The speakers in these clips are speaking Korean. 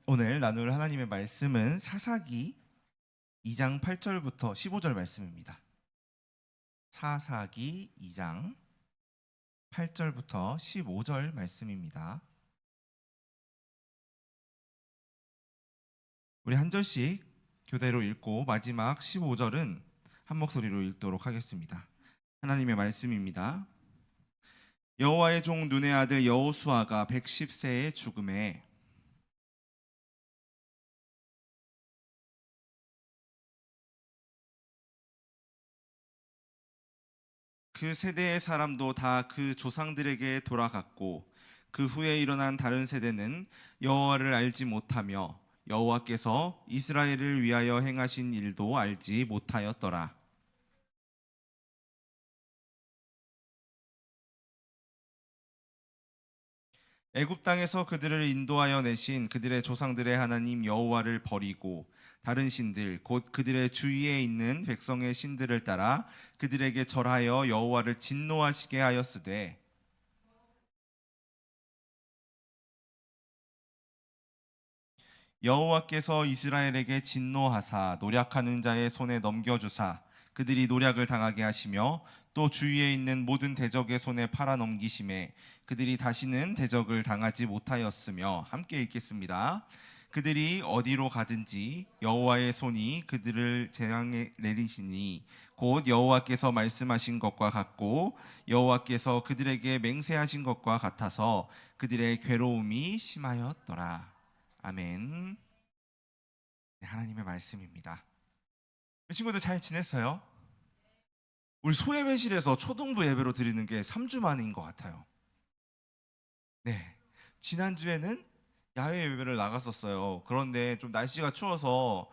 오늘 나눌 하나님의 말씀은 사사기 2장 8절부터 15절 말씀입니다. 사사기 2장 8절부터 15절 말씀입니다. 우리 한 절씩 교대로 읽고 마지막 15절은 한 목소리로 읽도록 하겠습니다. 하나님의 말씀입니다. 여호와의 종 눈의 아들 여호수아가 110세에 죽음에 그 세대의 사람도 다 그 조상들에게 돌아갔고 그 후에 일어난 다른 세대는 여호와를 알지 못하며 여호와께서 이스라엘을 위하여 행하신 일도 알지 못하였더라. 애굽 땅에서 그들을 인도하여 내신 그들의 조상들의 하나님 여호와를 버리고 다른 신들 곧 그들의 주위에 있는 백성의 신들을 따라 그들에게 절하여 여호와를 진노하시게 하였으되 여호와께서 이스라엘에게 진노하사 노략하는 자의 손에 넘겨주사 그들이 노략을 당하게 하시며 또 주위에 있는 모든 대적의 손에 팔아 넘기심에 그들이 다시는 대적을 당하지 못하였으며 함께 읽겠습니다. 그들이 어디로 가든지 여호와의 손이 그들을 재앙에 내리시니 곧 여호와께서 말씀하신 것과 같고 여호와께서 그들에게 맹세하신 것과 같아서 그들의 괴로움이 심하였더라. 아멘. 네, 하나님의 말씀입니다. 친구들 잘 지냈어요? 우리 소예배실에서 초등부 예배로 드리는 게 3주 만인 것 같아요. 네, 지난주에는 야외 예배를 나갔었어요. 그런데 좀 날씨가 추워서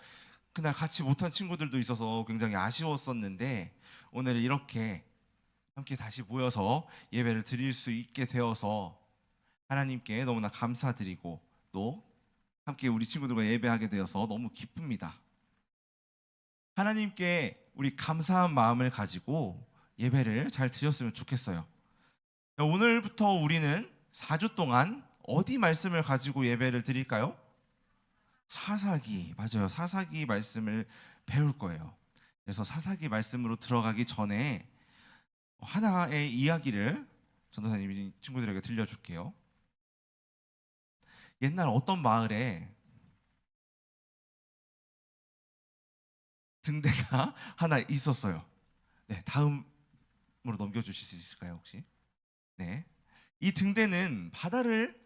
그날 같이 못한 친구들도 있어서 굉장히 아쉬웠었는데 오늘 이렇게 함께 다시 모여서 예배를 드릴 수 있게 되어서 하나님께 너무나 감사드리고 또 함께 우리 친구들과 예배하게 되어서 너무 기쁩니다. 하나님께 우리 감사한 마음을 가지고 예배를 잘 드렸으면 좋겠어요. 오늘부터 우리는 4주 동안 어디 말씀을 가지고 예배를 드릴까요? 사사기, 맞아요. 사사기 말씀을 배울 거예요. 그래서 사사기 말씀으로 들어가기 전에 하나의 이야기를 전도사님이 친구들에게 들려줄게요. 옛날 어떤 마을에 등대가 하나 있었어요. 네, 다음으로 넘겨주실 수 있을까요, 혹시? 네, 이 등대는 바다를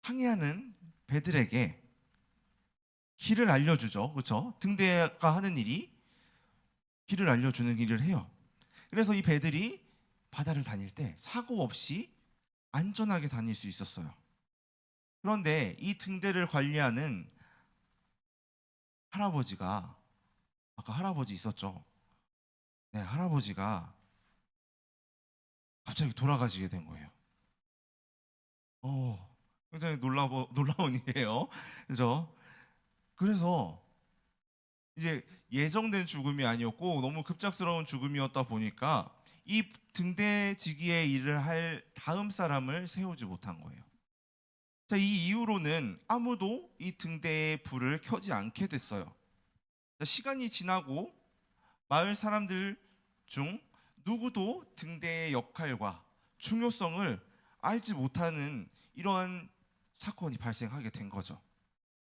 항해하는 배들에게 길을 알려주죠. 그렇죠? 등대가 하는 일이 길을 알려주는 일을 해요. 그래서 이 배들이 바다를 다닐 때 사고 없이 안전하게 다닐 수 있었어요. 그런데 이 등대를 관리하는 할아버지가, 아까 할아버지 있었죠? 네, 할아버지가 갑자기 돌아가시게 된 거예요. 굉장히 놀라운 일이에요. 그죠? 그래서 이제 예정된 죽음이 아니었고 너무 급작스러운 죽음이었다 보니까 이 등대지기의 일을 할 다음 사람을 세우지 못한 거예요. 자, 이 이후로는 아무도 이 등대의 불을 켜지 않게 됐어요. 자, 시간이 지나고 마을 사람들 중 누구도 등대의 역할과 중요성을 알지 못하는 이러한 사건이 발생하게 된 거죠.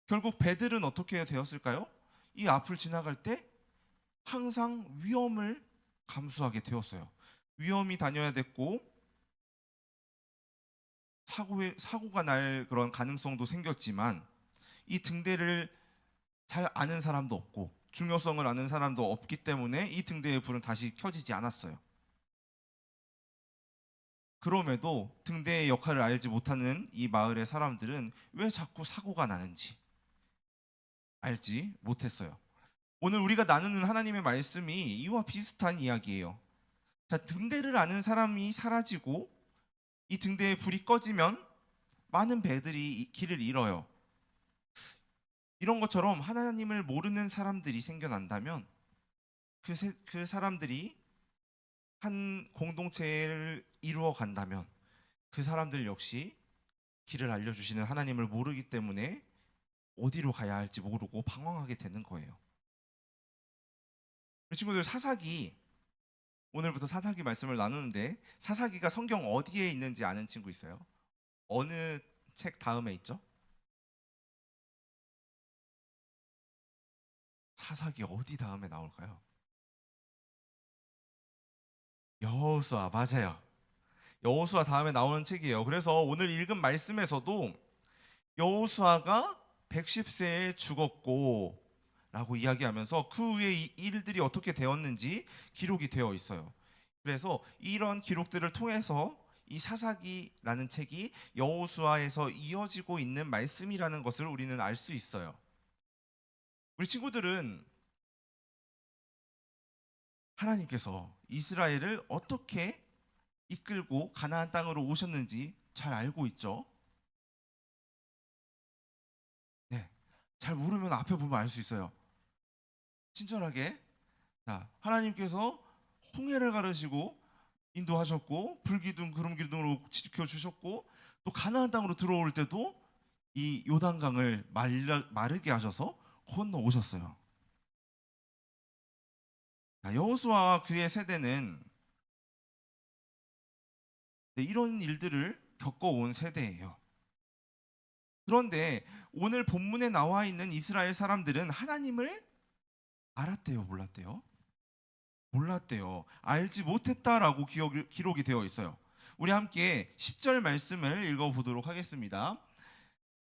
결국 배들은 어떻게 되었을까요? 이 앞을 지나갈 때 항상 위험을 감수하게 되었어요. 위험이 다녀야 됐고 사고가 날 그런 가능성도 생겼지만 이 등대를 잘 아는 사람도 없고 중요성을 아는 사람도 없기 때문에 이 등대의 불은 다시 켜지지 않았어요. 그럼에도 등대의 역할을 알지 못하는 이 마을의 사람들은 왜 자꾸 사고가 나는지 알지 못했어요. 오늘 우리가 나누는 하나님의 말씀이 이와 비슷한 이야기예요. 자, 등대를 아는 사람이 사라지고 이 등대에 불이 꺼지면 많은 배들이 길을 잃어요. 이런 것처럼 하나님을 모르는 사람들이 생겨난다면 그 사람들이 한 공동체를 이루어 간다면 그 사람들 역시 길을 알려주시는 하나님을 모르기 때문에 어디로 가야 할지 모르고 방황하게 되는 거예요. 우리 친구들, 사사기, 오늘부터 사사기 말씀을 나누는데 사사기가 성경 어디에 있는지 아는 친구 있어요? 어느 책 다음에 있죠? 사사기 어디 다음에 나올까요? 여호수아, 맞아요. 여호수아 다음에 나오는 책이에요. 그래서 오늘 읽은 말씀에서도 여호수아가 110세에 죽었고 라고 이야기하면서 그 후에 이 일들이 어떻게 되었는지 기록이 되어 있어요. 그래서 이런 기록들을 통해서 이 사사기라는 책이 여호수아에서 이어지고 있는 말씀이라는 것을 우리는 알 수 있어요. 우리 친구들은 하나님께서 이스라엘을 어떻게 이끌고 가나안 땅으로 오셨는지 잘 알고 있죠? 네. 잘 모르면 앞에 보면 알 수 있어요. 친절하게, 자, 하나님께서 홍해를 가르시고 인도하셨고 불기둥 구름기둥으로 지켜 주셨고 또 가나안 땅으로 들어올 때도 이 요단강을 마르게 하셔서 건너 오셨어요. 여호수아와 그의 세대는 이런 일들을 겪어온 세대예요. 그런데 오늘 본문에 나와 있는 이스라엘 사람들은 하나님을 알았대요, 몰랐대요? 몰랐대요. 알지 못했다라고 기록이 되어 있어요. 우리 함께 10절 말씀을 읽어보도록 하겠습니다.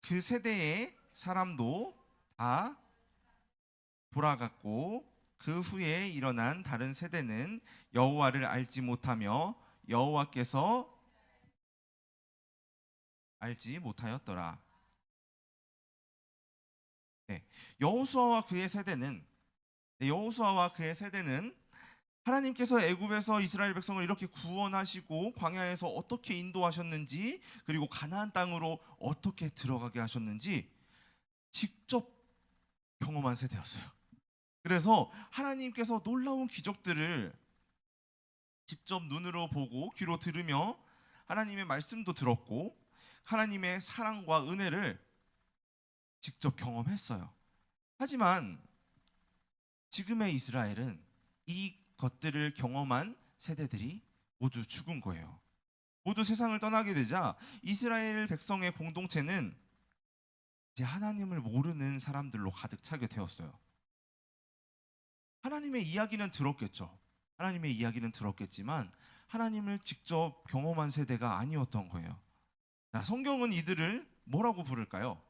그 세대의 사람도 다 돌아갔고 그 후에 일어난 다른 세대는 여호와를 알지 못하며 여호와께서 알지 못하였더라. 네, 여호수아와 그의 세대는 여호수아와 그의 세대는 하나님께서 애굽에서 이스라엘 백성을 이렇게 구원하시고 광야에서 어떻게 인도하셨는지 그리고 가나안 땅으로 어떻게 들어가게 하셨는지 직접 경험한 세대였어요. 그래서 하나님께서 놀라운 기적들을 직접 눈으로 보고 귀로 들으며 하나님의 말씀도 들었고 하나님의 사랑과 은혜를 직접 경험했어요. 하지만 지금의 이스라엘은 이 것들을 경험한 세대들이 모두 죽은 거예요. 모두 세상을 떠나게 되자 이스라엘 백성의 공동체는 이제 하나님을 모르는 사람들로 가득 차게 되었어요. 하나님의 이야기는 들었겠죠. 하나님의 이야기는 들었겠지만 하나님을 직접 경험한 세대가 아니었던 거예요. 자, 성경은 이들을 뭐라고 부를까요?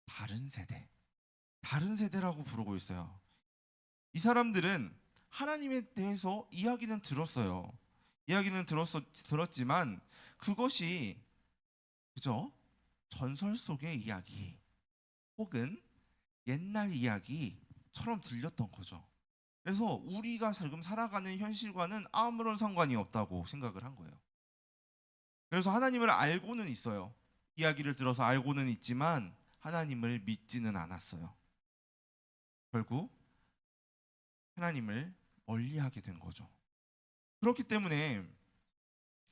다른 세대. 다른 세대라고 부르고 있어요. 이 사람들은 하나님에 대해서 이야기는 들었어요. 이야기는 들었지만 그것이 그저 전설 속의 이야기 혹은 옛날 이야기처럼 들렸던 거죠. 그래서 우리가 지금 살아가는 현실과는 아무런 상관이 없다고 생각을 한 거예요. 그래서 하나님을 알고는 있어요. 이야기를 들어서 알고는 있지만 하나님을 믿지는 않았어요. 결국 하나님을 멀리하게 된 거죠. 그렇기 때문에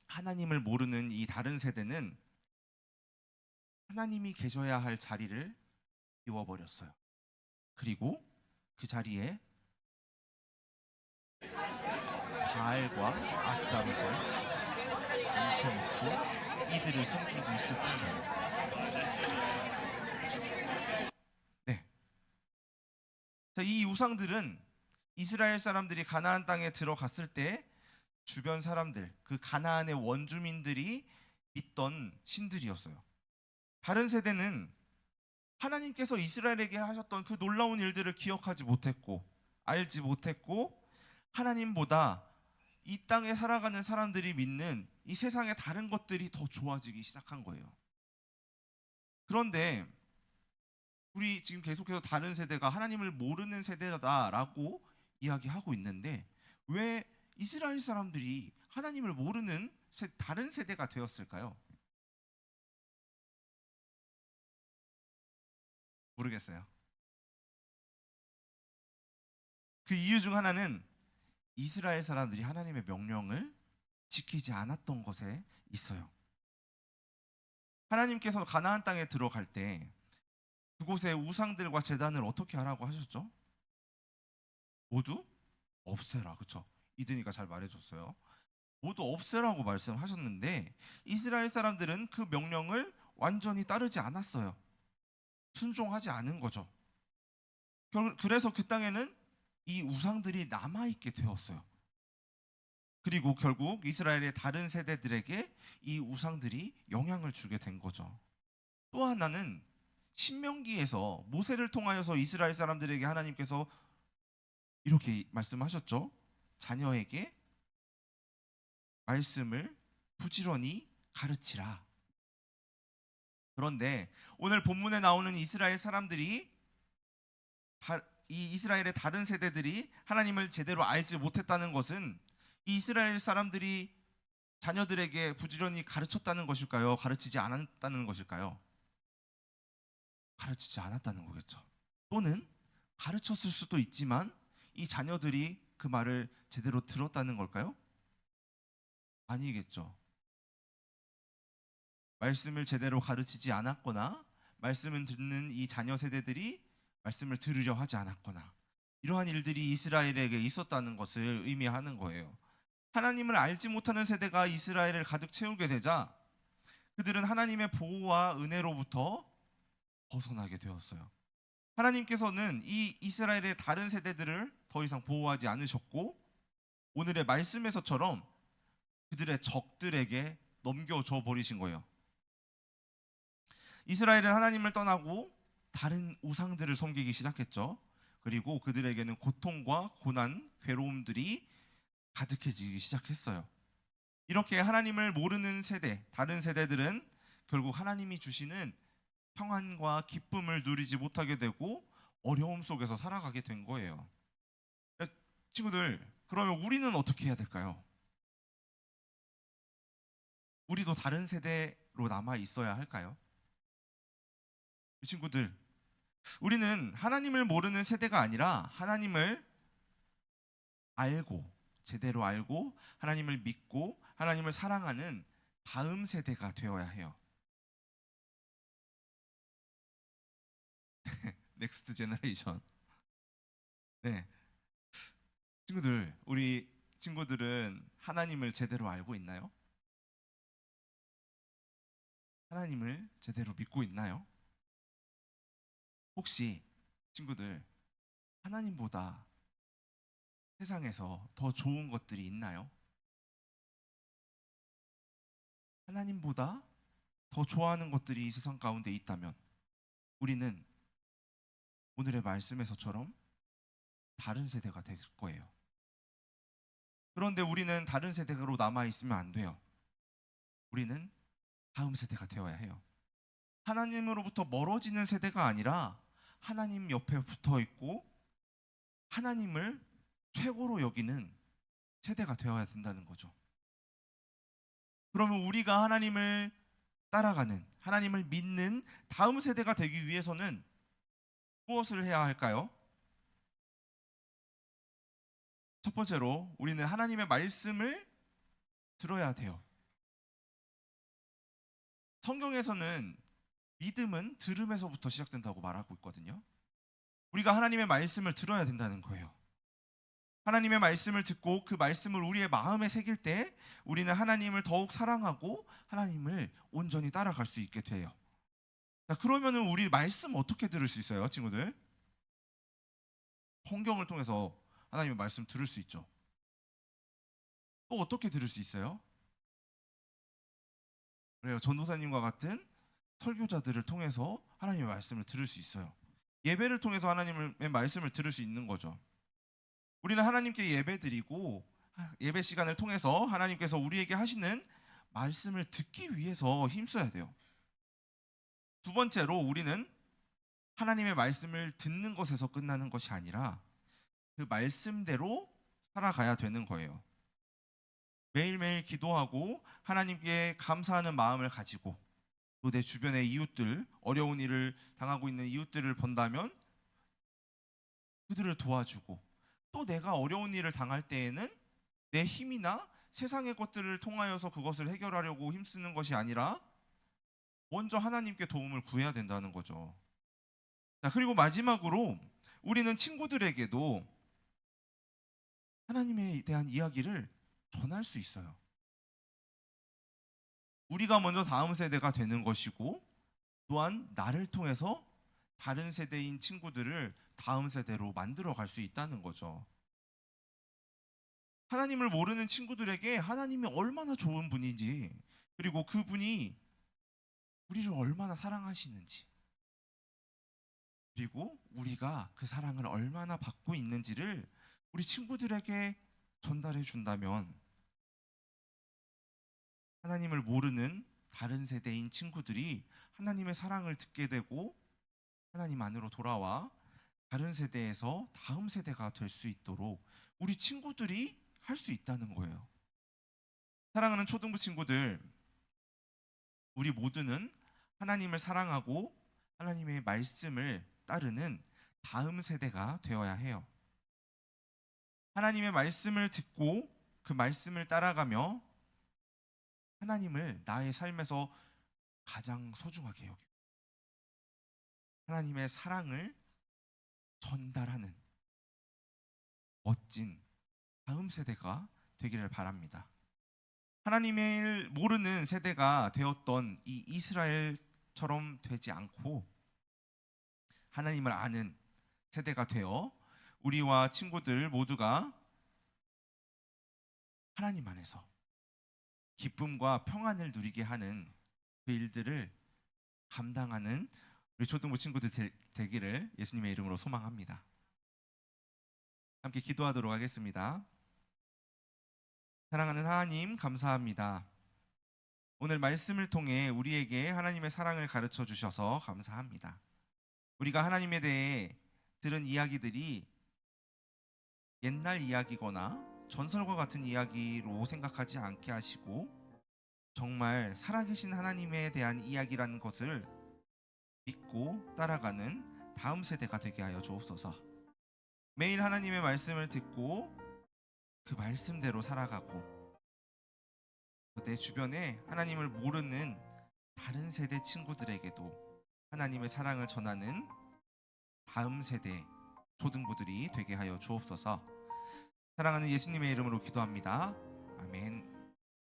하나님을 모르는 이 다른 세대는 하나님이 계셔야 할 자리를 비워버렸어요. 그리고 그 자리에 바알과 아스타롯을 앉혀놓고 이들을 섬기기 시작한 거예요. 네. 자, 이 우상들은 이스라엘 사람들이 가나안 땅에 들어갔을 때 주변 사람들, 그 가나안의 원주민들이 믿던 신들이었어요. 다른 세대는 하나님께서 이스라엘에게 하셨던 그 놀라운 일들을 기억하지 못했고 알지 못했고 하나님보다 이 땅에 살아가는 사람들이 믿는 이 세상의 다른 것들이 더 좋아지기 시작한 거예요. 그런데 우리 지금 계속해서 다른 세대가 하나님을 모르는 세대다라고 이야기하고 있는데 왜 이스라엘 사람들이 하나님을 모르는 다른 세대가 되었을까요? 모르겠어요. 그 이유 중 하나는 이스라엘 사람들이 하나님의 명령을 지키지 않았던 것에 있어요. 하나님께서 가나안 땅에 들어갈 때 그곳의 우상들과 제단을 어떻게 하라고 하셨죠? 모두 없애라. 그렇죠? 이든이가 잘 말해줬어요. 모두 없애라고 말씀하셨는데 이스라엘 사람들은 그 명령을 완전히 따르지 않았어요. 순종하지 않은 거죠. 그래서 그 땅에는 이 우상들이 남아있게 되었어요. 그리고 결국 이스라엘의 다른 세대들에게 이 우상들이 영향을 주게 된 거죠. 또 하나는 신명기에서 모세를 통하여서 이스라엘 사람들에게 하나님께서 이렇게 말씀하셨죠. 자녀에게 말씀을 부지런히 가르치라. 그런데 오늘 본문에 나오는 이스라엘 사람들이 이 이스라엘의 다른 세대들이 하나님을 제대로 알지 못했다는 것은 이 이스라엘 사람들이 자녀들에게 부지런히 가르쳤다는 것일까요? 가르치지 않았다는 것일까요? 가르치지 않았다는 거겠죠. 또는 가르쳤을 수도 있지만 이 자녀들이 그 말을 제대로 들었다는 걸까요? 아니겠죠. 말씀을 제대로 가르치지 않았거나 말씀을 듣는 이 자녀 세대들이 말씀을 들으려 하지 않았거나 이러한 일들이 이스라엘에게 있었다는 것을 의미하는 거예요. 하나님을 알지 못하는 세대가 이스라엘을 가득 채우게 되자 그들은 하나님의 보호와 은혜로부터 벗어나게 되었어요. 하나님께서는 이 이스라엘의 다른 세대들을 더 이상 보호하지 않으셨고 오늘의 말씀에서처럼 그들의 적들에게 넘겨줘 버리신 거예요. 이스라엘은 하나님을 떠나고 다른 우상들을 섬기기 시작했죠. 그리고 그들에게는 고통과 고난, 괴로움들이 가득해지기 시작했어요. 이렇게 하나님을 모르는 세대, 다른 세대들은 결국 하나님이 주시는 평안과 기쁨을 누리지 못하게 되고 어려움 속에서 살아가게 된 거예요. 친구들, 그러면 우리는 어떻게 해야 될까요? 우리도 다른 세대로 남아 있어야 할까요? 친구들, 우리는 하나님을 모르는 세대가 아니라 하나님을 알고 제대로 알고 하나님을 믿고 하나님을 사랑하는 다음 세대가 되어야 해요. 넥스트 제너레이션. 네. 친구들, 우리 친구들은 하나님을 제대로 알고 있나요? 하나님을 제대로 믿고 있나요? 혹시 친구들 하나님보다 세상에서 더 좋은 것들이 있나요? 하나님보다 더 좋아하는 것들이 이 세상 가운데 있다면 우리는 오늘의 말씀에서처럼 다른 세대가 될 거예요. 그런데 우리는 다른 세대로 남아 있으면 안 돼요. 우리는 다음 세대가 되어야 해요. 하나님으로부터 멀어지는 세대가 아니라 하나님 옆에 붙어 있고 하나님을 최고로 여기는 세대가 되어야 된다는 거죠. 그러면 우리가 하나님을 따라가는, 하나님을 믿는 다음 세대가 되기 위해서는 무엇을 해야 할까요? 첫 번째로 우리는 하나님의 말씀을 들어야 돼요. 성경에서는 믿음은 들음에서부터 시작된다고 말하고 있거든요. 우리가 하나님의 말씀을 들어야 된다는 거예요. 하나님의 말씀을 듣고 그 말씀을 우리의 마음에 새길 때 우리는 하나님을 더욱 사랑하고 하나님을 온전히 따라갈 수 있게 돼요. 자, 그러면은 우리 말씀 어떻게 들을 수 있어요, 친구들? 성경을 통해서 하나님의 말씀 들을 수 있죠. 또 어떻게 들을 수 있어요? 그래요. 전도사님과 같은 설교자들을 통해서 하나님의 말씀을 들을 수 있어요. 예배를 통해서 하나님의 말씀을 들을 수 있는 거죠. 우리는 하나님께 예배드리고 예배 시간을 통해서 하나님께서 우리에게 하시는 말씀을 듣기 위해서 힘써야 돼요. 두 번째로 우리는 하나님의 말씀을 듣는 것에서 끝나는 것이 아니라 그 말씀대로 살아가야 되는 거예요. 매일매일 기도하고 하나님께 감사하는 마음을 가지고 또 내 주변의 이웃들, 어려운 일을 당하고 있는 이웃들을 본다면 그들을 도와주고 또 내가 어려운 일을 당할 때에는 내 힘이나 세상의 것들을 통하여서 그것을 해결하려고 힘쓰는 것이 아니라 먼저 하나님께 도움을 구해야 된다는 거죠. 자, 그리고 마지막으로 우리는 친구들에게도 하나님에 대한 이야기를 전할 수 있어요. 우리가 먼저 다음 세대가 되는 것이고, 또한 나를 통해서 다른 세대인 친구들을 다음 세대로 만들어 갈 수 있다는 거죠. 하나님을 모르는 친구들에게 하나님이 얼마나 좋은 분인지, 그리고 그분이 우리를 얼마나 사랑하시는지, 그리고 우리가 그 사랑을 얼마나 받고 있는지를 우리 친구들에게 전달해 준다면, 하나님을 모르는 다른 세대인 친구들이 하나님의 사랑을 듣게 되고 하나님 안으로 돌아와 다른 세대에서 다음 세대가 될 수 있도록 우리 친구들이 할 수 있다는 거예요. 사랑하는 초등부 친구들, 우리 모두는 하나님을 사랑하고 하나님의 말씀을 따르는 다음 세대가 되어야 해요. 하나님의 말씀을 듣고 그 말씀을 따라가며 하나님을 나의 삶에서 가장 소중하게 여기고 하나님의 사랑을 전달하는 멋진 다음 세대가 되기를 바랍니다. 하나님을 모르는 세대가 되었던 이 이스라엘처럼 되지 않고 하나님을 아는 세대가 되어 우리와 친구들 모두가 하나님 안에서 기쁨과 평안을 누리게 하는 그 일들을 감당하는 우리 초등부 친구들 되기를 예수님의 이름으로 소망합니다. 함께 기도하도록 하겠습니다. 사랑하는 하나님, 감사합니다. 오늘 말씀을 통해 우리에게 하나님의 사랑을 가르쳐 주셔서 감사합니다. 우리가 하나님에 대해 들은 이야기들이 옛날 이야기거나 전설과 같은 이야기로 생각하지 않게 하시고 정말 살아계신 하나님에 대한 이야기라는 것을 믿고 따라가는 다음 세대가 되게 하여 주옵소서. 매일 하나님의 말씀을 듣고 그 말씀대로 살아가고 내 주변에 하나님을 모르는 다른 세대 친구들에게도 하나님의 사랑을 전하는 다음 세대 초등부들이 되게 하여 주옵소서. 사랑하는 예수님의 이름으로 기도합니다. 아멘.